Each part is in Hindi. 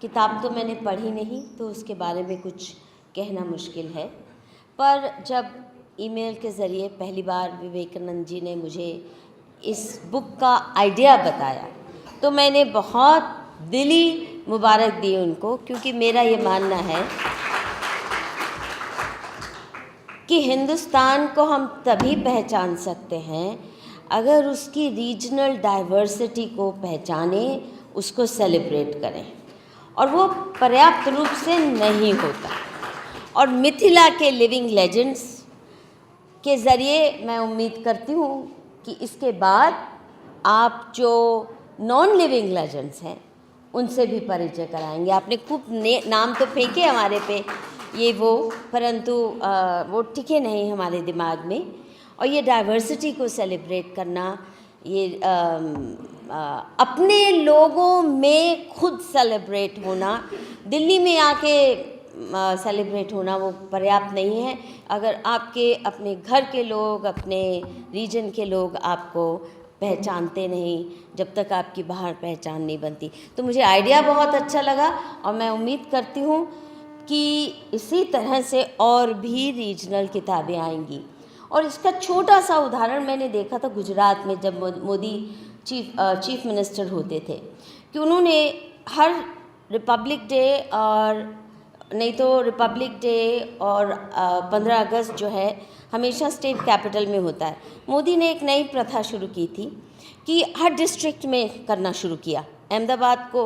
किताब तो मैंने पढ़ी नहीं तो उसके बारे में कुछ कहना मुश्किल है, पर जब ईमेल के ज़रिए पहली बार विवेकानंद जी ने मुझे इस बुक का आइडिया बताया तो मैंने बहुत दिली मुबारक दी उनको, क्योंकि मेरा ये मानना है कि हिंदुस्तान को हम तभी पहचान सकते हैं अगर उसकी रीजनल डाइवर्सिटी को पहचाने, उसको सेलिब्रेट करें, और वो पर्याप्त रूप से नहीं होता। और मिथिला के लिविंग लेजेंड्स के ज़रिए मैं उम्मीद करती हूँ कि इसके बाद आप जो नॉन लिविंग लेजेंड्स हैं उनसे भी परिचय कराएंगे। आपने खूब नाम तो फेंके हमारे पे ये वो, परंतु वो टिके नहीं हमारे दिमाग में। और ये डाइवर्सिटी को सेलिब्रेट करना, ये अपने लोगों में खुद सेलिब्रेट होना, दिल्ली में आके सेलिब्रेट होना वो पर्याप्त नहीं है। अगर आपके अपने घर के लोग, अपने रीजन के लोग आपको पहचानते नहीं, जब तक आपकी बाहर पहचान नहीं बनती। तो मुझे आइडिया बहुत अच्छा लगा और मैं उम्मीद करती हूँ कि इसी तरह से और भी रीजनल किताबें आएंगी। और इसका छोटा सा उदाहरण मैंने देखा था गुजरात में, जब मोदी चीफ मिनिस्टर होते थे, कि उन्होंने हर रिपब्लिक डे और नहीं तो रिपब्लिक डे और 15 अगस्त जो है हमेशा स्टेट कैपिटल में होता है। मोदी ने एक नई प्रथा शुरू की थी कि हर डिस्ट्रिक्ट में करना शुरू किया। अहमदाबाद को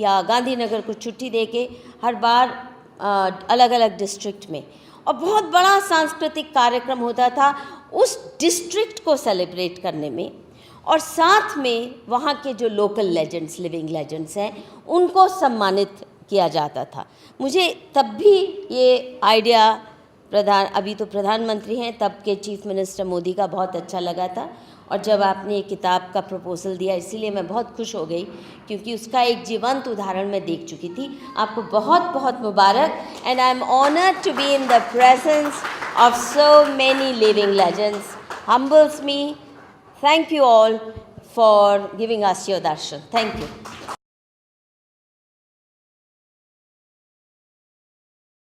या गांधीनगर को छुट्टी देके हर बार अलग अलग डिस्ट्रिक्ट में, और बहुत बड़ा सांस्कृतिक कार्यक्रम होता था उस डिस्ट्रिक्ट को सेलिब्रेट करने में, और साथ में वहाँ के जो लोकल लेजेंड्स, लिविंग लेजेंड्स हैं, उनको सम्मानित किया जाता था। मुझे तब भी ये आइडिया अभी तो प्रधानमंत्री हैं, तब के चीफ मिनिस्टर मोदी का बहुत अच्छा लगा था। और जब आपने ये किताब का प्रपोजल दिया, इसीलिए मैं बहुत खुश हो गई, क्योंकि उसका एक जीवंत उदाहरण मैं देख चुकी थी। आपको बहुत बहुत मुबारक, and I am honoured to be in the presence of so many living legends, humbles me. Thank you all for giving us your darshan. Thank you.